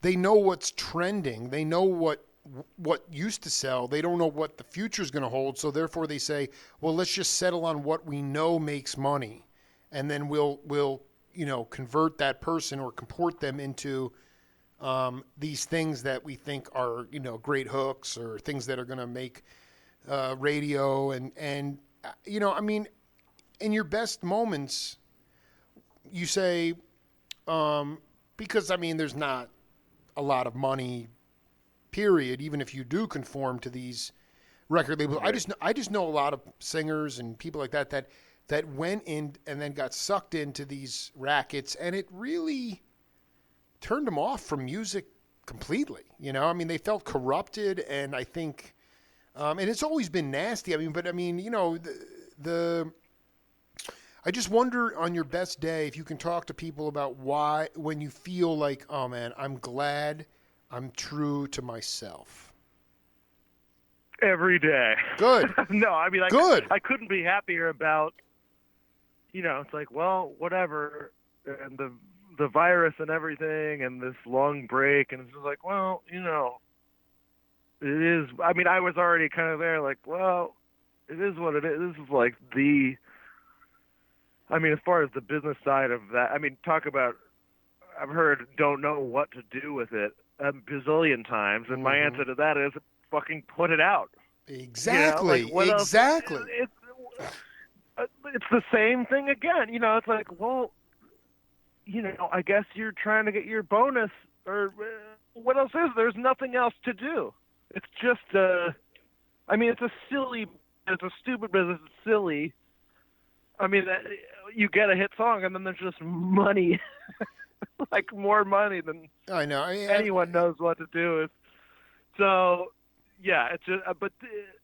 they know what's trending. They know what used to sell. They don't know what the future is going to hold. So therefore they say, well, let's just settle on what we know makes money. And then we'll convert that person or comport them into these things that we think are, great hooks or things that are going to make radio. And I mean, in your best moments, you say, because, I mean, there's not a lot of money, period, even if you do conform to these record labels. Right. I just know a lot of singers and people like that went in and then got sucked into these rackets, and it really turned them off from music completely. I mean, they felt corrupted, and I think, and it's always been nasty. I mean, but I mean, I just wonder on your best day if you can talk to people about why, when you feel like, oh man, I'm glad I'm true to myself. Every day. Good. No, I mean, I couldn't be happier about, it's like, well, whatever, and the virus and everything, and this long break, and it's just like, well, it is. I mean, I was already kind of there, like, well, it is what it is. This is like I mean, as far as the business side of that, I mean, talk about, I've heard don't know what to do with it. a bazillion times, and my answer to that is fucking put it out. Exactly. Like what exactly. Else? It's the same thing again. It's like, well, I guess you're trying to get your bonus, or what else is? There's nothing else to do. It's just, it's a stupid business. It's silly. You get a hit song, and then there's just money, like more money than I know. anyone knows what to do with. So, yeah, it's just, but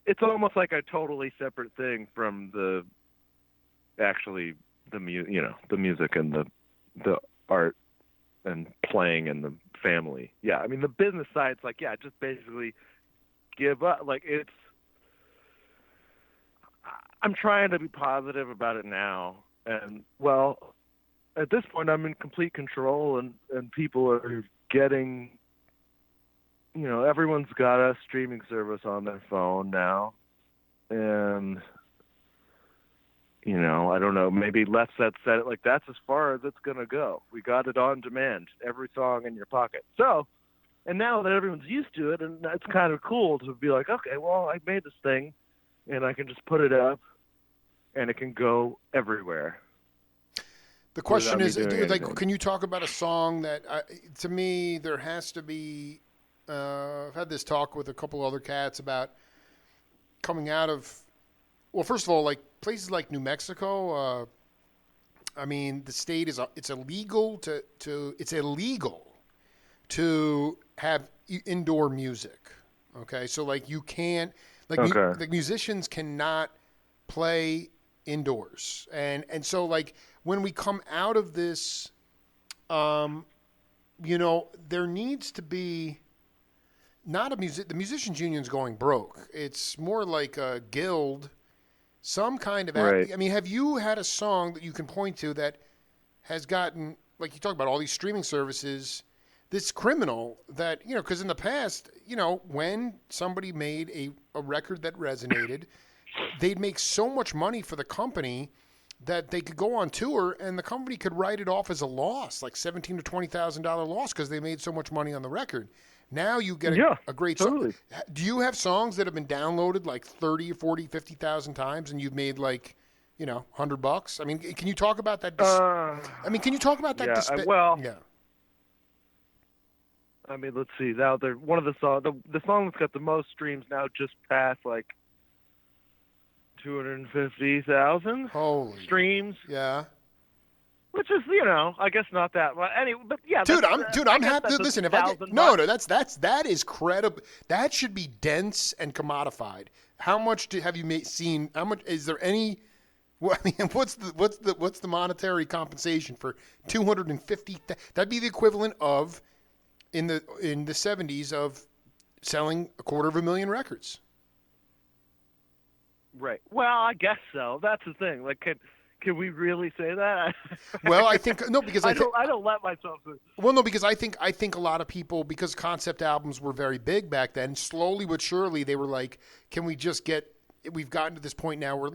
it's almost like a totally separate thing from the music and the art and playing and the family. Yeah, the business side's like, yeah, just basically give up. Like, I'm trying to be positive about it now, and well, at this point I'm in complete control, and people are getting, everyone's got a streaming service on their phone now, and I don't know, maybe Left Set said it, like, that's as far as it's gonna go. We got it on demand, every song in your pocket. So, and now that everyone's used to it, and it's kind of cool to be like, okay, well, I made this thing, and I can just put it up, and it can go everywhere. The question is, like, can you talk about a song that, to me, there has to be? I've had this talk with a couple other cats about coming out of. Well, first of all, like places like New Mexico. The state it's illegal to have indoor music. Okay, so like you can't the musicians cannot play indoors, and so like when we come out of this, there needs to be not the musicians union's going broke. It's more like a guild, some kind of right. Have you had a song that you can point to that has gotten, like you talk about all these streaming services, this criminal that, because in the past, when somebody made a record that resonated, they'd make so much money for the company that they could go on tour and the company could write it off as a loss, like $17,000 to $20,000 loss, because they made so much money on the record. Now you get a great totally. song. Do you have songs that have been downloaded like 30 or 40, 50,000 times and you've made like, $100? Can you talk about that? Can you talk about that? Yeah. Let's see. Now, one of the songs, the song that's got the most streams now just passed like 250,000 streams. Yeah. Which is, I guess not that much. Anyway, but yeah. Dude, I'm happy. Listen, if I get that is credible. That should be dense and commodified. How much have you seen? How much is there any? What's the monetary compensation for 250? That'd be the equivalent of in the 70s of selling 250,000 records. Right. Well, I guess so. That's the thing. Like, can we really say that? Well, I think no, because I don't let myself. Well, no, because I think a lot of people, because concept albums were very big back then, slowly but surely they were like, can we just get? We've gotten to this point now where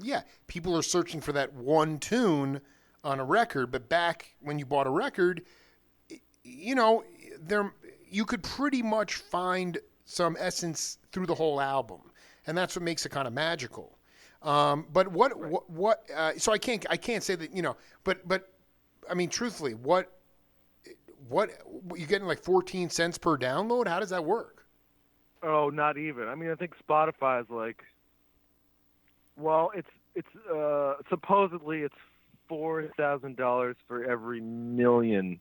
people are searching for that one tune on a record, but back when you bought a record, you could pretty much find some essence through the whole album, and that's what makes it kind of magical. But so I can't say that, but truthfully, what you getting like 14 cents per download? How does that work? Oh, not even. I think Spotify is like, well, it's supposedly it's $4,000 for every million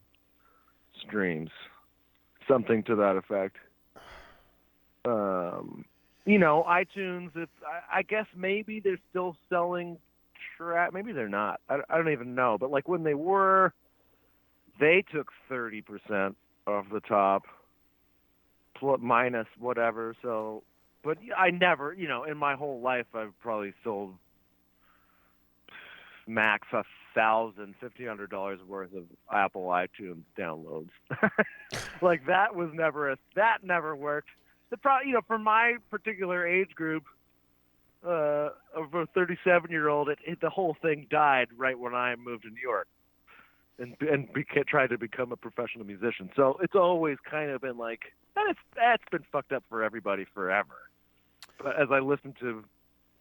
streams, something to that effect. iTunes, I guess maybe they're still selling maybe they're not. I don't even know. But like when they were, they took 30% off the top, minus whatever. So, but I never, in my whole life, I've probably sold max $1,500 worth of Apple iTunes downloads. Like that never worked. For my particular age group, of a 37-year-old, the whole thing died right when I moved to New York. try to become a professional musician. So it's always kind of been like that's been fucked up for everybody forever. But as I listened to,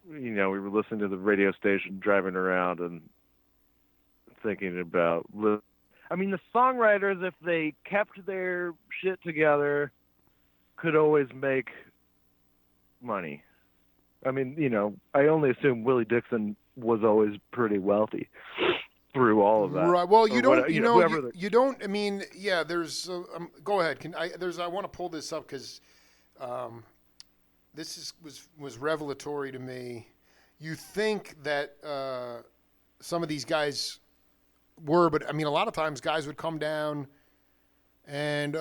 we were listening to the radio station driving around and thinking about, I mean, the songwriters, if they kept their shit together, could always make money. I mean, I only assume Willie Dixon was always pretty wealthy through all of that. Right. Well, you don't. Whatever, you don't. I mean, yeah. There's. Go ahead. I want to pull this up because this was revelatory to me. You think that some of these guys were, but I mean, a lot of times guys would come down and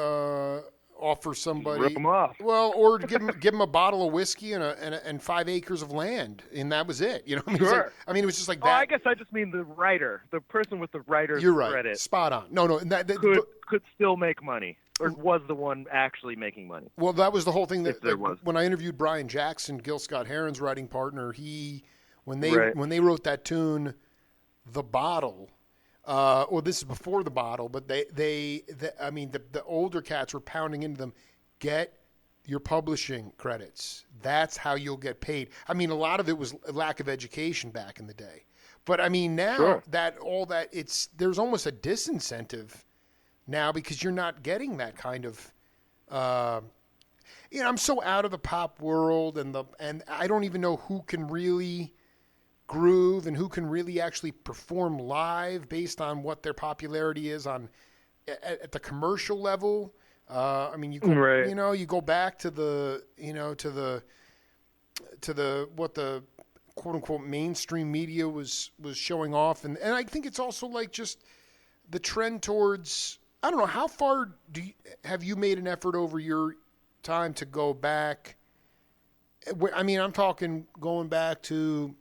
offer somebody, rip them off. well, or give them a bottle of whiskey and 5 acres of land, and that was it. I mean, Sure. it was just like Oh, that. I guess I just mean the writer, the person with the writer's You're right. credit. Spot on. No, Could still make money, or was the one actually making money? well, that was the whole thing If there was. when I interviewed Brian Jackson, Gil Scott-Heron's writing partner. When they wrote that tune, The Bottle. Or this is before The Bottle, but the older cats were pounding into them, get your publishing credits. That's how you'll get paid. I mean, a lot of it was a lack of education back in the day. But I mean, now Sure. there's almost a disincentive now because you're not getting that kind of, I'm so out of the pop world and I don't even know who can really groove and who can really actually perform live based on what their popularity is at the commercial level. I mean, you go back to the what the quote unquote mainstream media was showing off, and I think it's also like just the trend towards, I don't know, how far have you made an effort over your time to go back? I mean, I'm talking going back to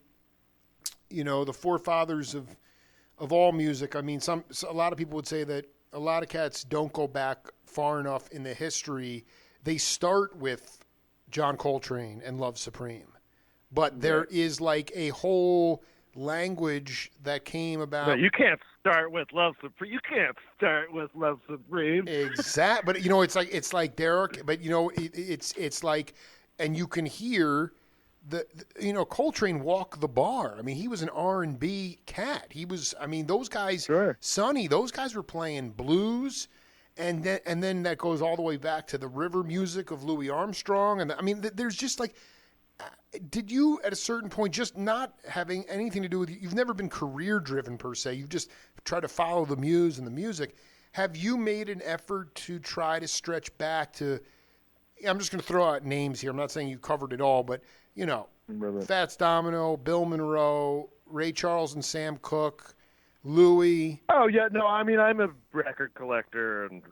the forefathers of all music. I mean, a lot of people would say that a lot of cats don't go back far enough in the history. They start with John Coltrane and Love Supreme, but there is like a whole language that came about. No, you can't start with Love Supreme. You can't start with Love Supreme. Exactly, but it's like Derek. But it's like, and you can hear. Coltrane walked the bar. I mean, he was an R&B cat. He was. I mean, those guys, Sure. Sonny. Those guys were playing blues, and then that goes all the way back to the river music of Louis Armstrong. And I mean, there's just like, did you at a certain point just not having anything to do with you've never been career driven per se. You've just tried to follow the muse and the music. Have you made an effort to try to stretch back to? I'm just going to throw out names here. I'm not saying you covered it all, but. Fats Domino, Bill Monroe, Ray Charles and Sam Cooke, Louis. Oh yeah, no, I mean I'm a record collector, and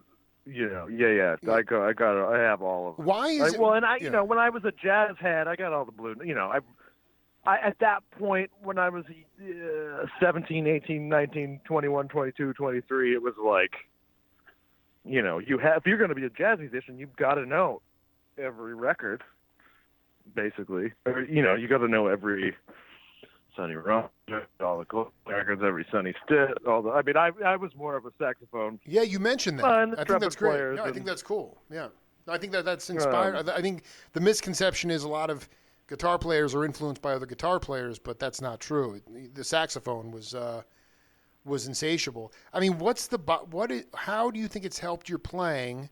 I have all of them. Why is it? Well, and when I was a jazz head, I got all the blue. I at that point when I was 17, 18, 19, 21, 22, 23, it was like, if you're going to be a jazz musician, you've got to know every record. Basically, or, you got to know every Sonny Rollins, all the Coltrane records, every Sonny Stitt, all the. I mean, I was more of a saxophone. Yeah, you mentioned that. I think that's great. No, I think that's cool. Yeah, I think that's inspired. I think the misconception is a lot of guitar players are influenced by other guitar players, but that's not true. The saxophone was insatiable. I mean, how do you think it's helped your playing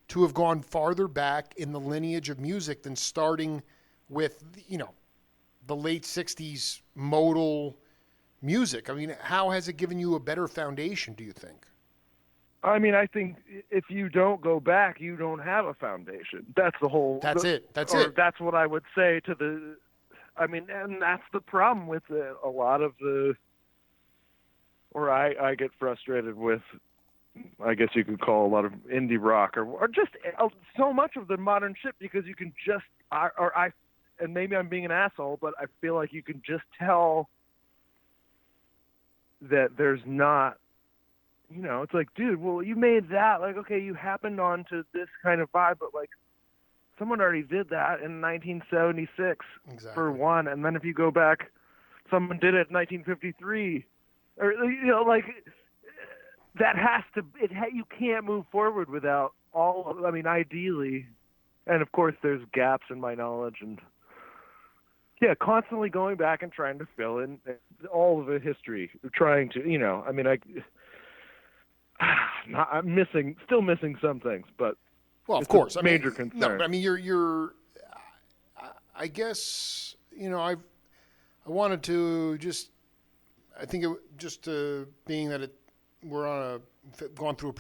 to have gone farther back in the lineage of music than starting with, the late 60s modal music? I mean, how has it given you a better foundation, do you think? I mean, I think if you don't go back, you don't have a foundation. That's the whole... That's it. That's what I would say to the... I mean, and that's the problem with a lot of the... Or I get frustrated with... I guess you could call a lot of indie rock or just so much of the modern shit because you can just and maybe I'm being an asshole, but I feel like you can just tell that there's not, it's like, dude, well, you made that, like, okay, you happened onto this kind of vibe, but like someone already did that in 1976 for one, and then if you go back, someone did it in 1953, or like. that has to, you can't move forward without all of, I mean, ideally, and of course there's gaps in my knowledge, and yeah, constantly going back and trying to fill in all of the history, trying to, I mean, I'm still missing some things, but well, of it's course, a major concern. No, but I mean, I guess, I wanted to just, I think being that we're going through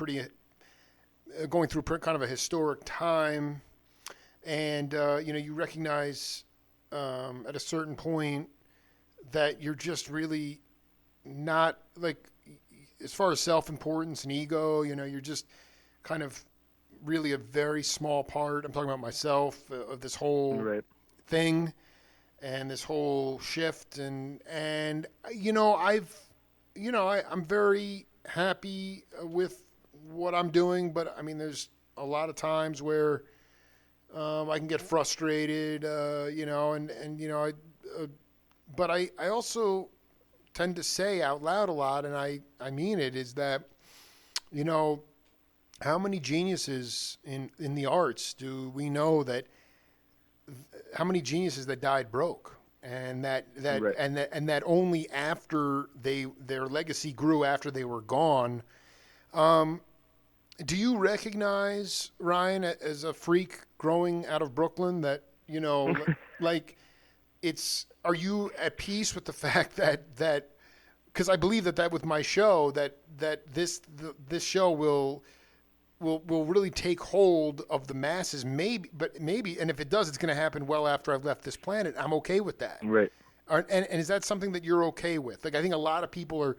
kind of a historic time, and you recognize at a certain point that you're just really not, like, as far as self-importance and ego, you're just kind of really a very small part. I'm talking about myself, of this whole thing and this whole shift, and I'm very happy with what I'm doing, but I mean, there's a lot of times where I can get frustrated, but I also tend to say out loud a lot, and I mean it, is that, how many geniuses in the arts do we know how many geniuses that died broke, and that only after their legacy grew after they were gone. Do you recognize, Ryan, as a freak growing out of Brooklyn, that, like, are you at peace with the fact that because I believe that with my show, that this show will really take hold of the masses, maybe, and if it does, it's going to happen well after I've left this planet. I'm okay with that. Right. And is that something that you're okay with? Like, I think a lot of people are,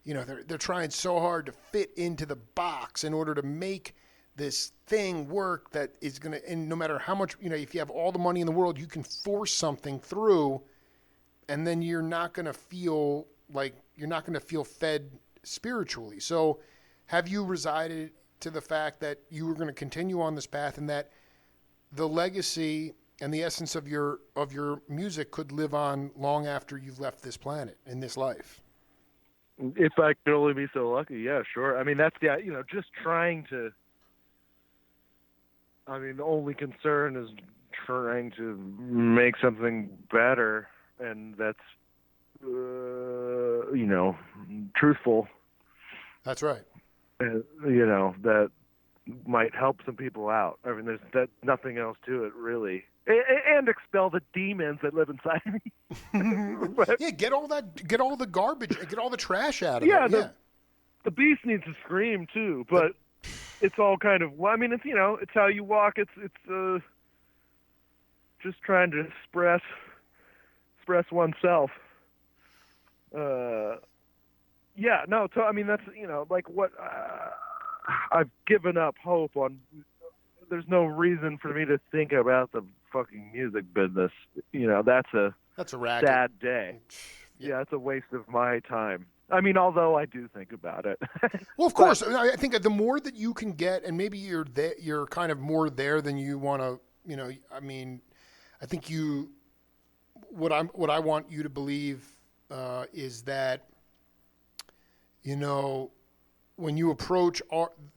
they're trying so hard to fit into the box in order to make this thing work that is going to, and no matter how much, if you have all the money in the world, you can force something through, and then you're not going to feel fed spiritually. So have you resigned to the fact that you were going to continue on this path, and that the legacy and the essence of your music could live on long after you've left this planet in this life? If I could only be so lucky, yeah, sure. I mean, that's just trying to. I mean, the only concern is trying to make something better, and that's truthful. That's right. That might help some people out. I mean, there's nothing else to it, really. And expel the demons that live inside me. Yeah, get all the garbage, get all the trash out of it. Yeah, the beast needs to scream too, but it's all kind of. Well, I mean, it's it's how you walk. It's just trying to express oneself. Yeah, no. So I mean, that's like what I've given up hope on. There's no reason for me to think about the fucking music business. That's a racket. Sad day. Yeah, it's a waste of my time. I mean, although I do think about it. Well, of course. I think the more that you can get, and maybe you're kind of more there than you want to. I mean, I think what I want you to believe is that when you approach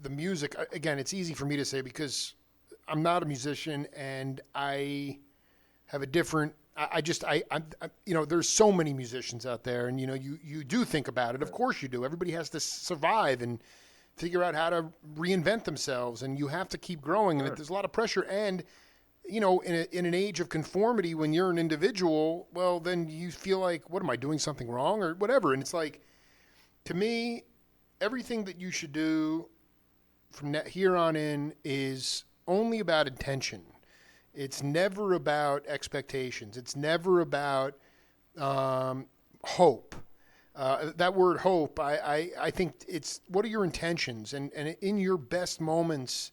the music, again, it's easy for me to say because I'm not a musician and I have a different. There's so many musicians out there, and you do think about it. Of course you do. Everybody has to survive and figure out how to reinvent themselves, and you have to keep growing. Sure. And there's a lot of pressure. And in an age of conformity, when you're an individual, well, then you feel like, what am I doing something wrong or whatever? And it's like, to me, everything that you should do from here on in is only about intention. It's never about expectations. It's never about hope. That word hope, I think it's, what are your intentions? And in your best moments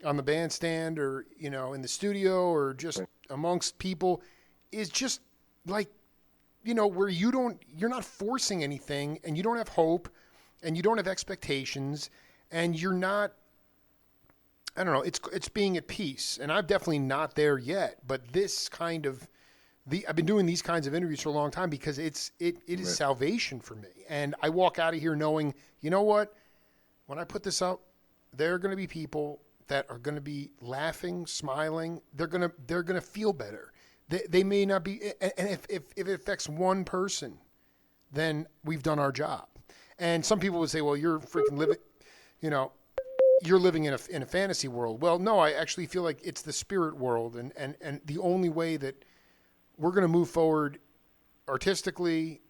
on the bandstand or, in the studio or just amongst people is just like, where you're not forcing anything and you don't have hope and you don't have expectations and you're not, I don't know, it's being at peace. And I'm definitely not there yet, but this kind of I've been doing these kinds of interviews for a long time because it is salvation for me. And I walk out of here knowing, you know what? when I put this up, there are going to be people that are going to be laughing, smiling. They're going to feel better. They may not be, and if it affects one person, then we've done our job. And some people would say, well, you're freaking living, you're living in a fantasy world. Well, no, I actually feel like it's the spirit world, and the only way that we're going to move forward artistically,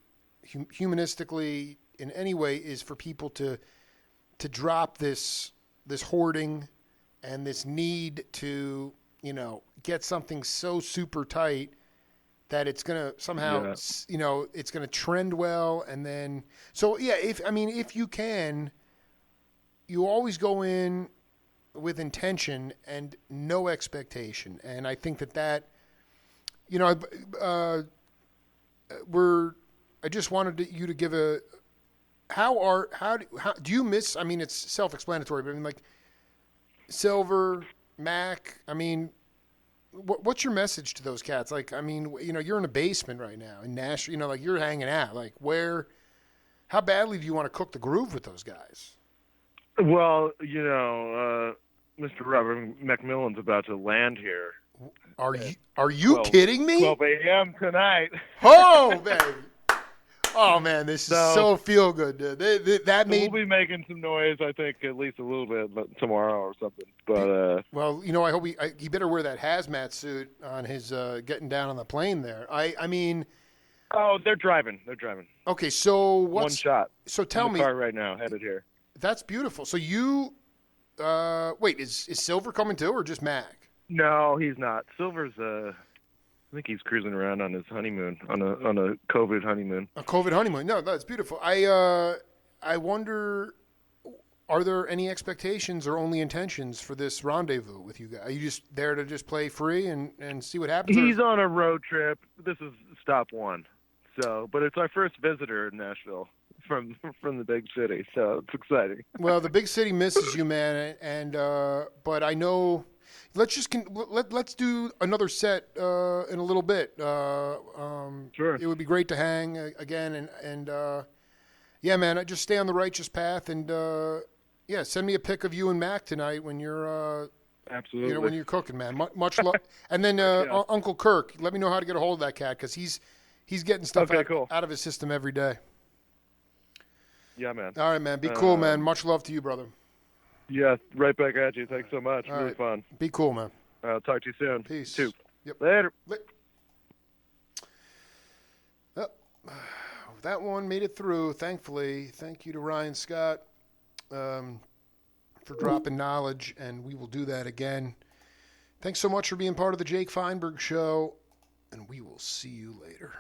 humanistically, in any way, is for people to drop this hoarding and this need to get something so super tight that it's going to somehow it's going to trend well. And then if you can, you always go in with intention and no expectation. And I think that I just wanted you to give how do you miss, I mean, it's self-explanatory, but I mean, like, Silver, Mac, I mean, what's your message to those cats? Like, I mean, you're in a basement right now in Nashville, like, you're hanging out. Like, how badly do you want to cook the groove with those guys? Well, Mr. Robert McMillan's about to land here. Are you kidding me? 12 a.m. tonight. Oh, baby. Oh, man, this is so feel good, dude. We'll be making some noise, I think, at least a little bit tomorrow or something. But well, I hope he better wear that hazmat suit on his getting down on the plane there. I mean. Oh, they're driving. Okay, so one shot? So tell me. Car right now, headed here. That's beautiful. So you, wait, is Silver coming too, or just Mac? No, he's not. Silver's I think he's cruising around on his honeymoon, on a COVID honeymoon. A COVID honeymoon. No, that's beautiful. I wonder, are there any expectations or only intentions for this rendezvous with you guys? Are you just there to just play free and see what happens? He's on a road trip. This is stop one. So, but it's our first visitor in Nashville from the big city, so it's exciting. Well, the big city misses you, man, and but I know. Let's do another set in a little bit. Sure. It would be great to hang again, and yeah, man, I just stay on the righteous path, and send me a pic of you and Mac tonight when you're absolutely when you're cooking, man. Much love, and then Uncle Kirk, let me know how to get a hold of that cat because he's getting stuff out of his system every day. Yeah, man. All right, man. Be cool, man. Much love to you, brother. Yeah, right back at you. Thanks so much. All really right. Fun. Be cool, man. I'll talk to you soon. Peace. Too. Yep. Later. That one made it through, thankfully. Thank you to Ryan Scott for dropping knowledge, and we will do that again. Thanks so much for being part of the Jake Feinberg Show, and we will see you later.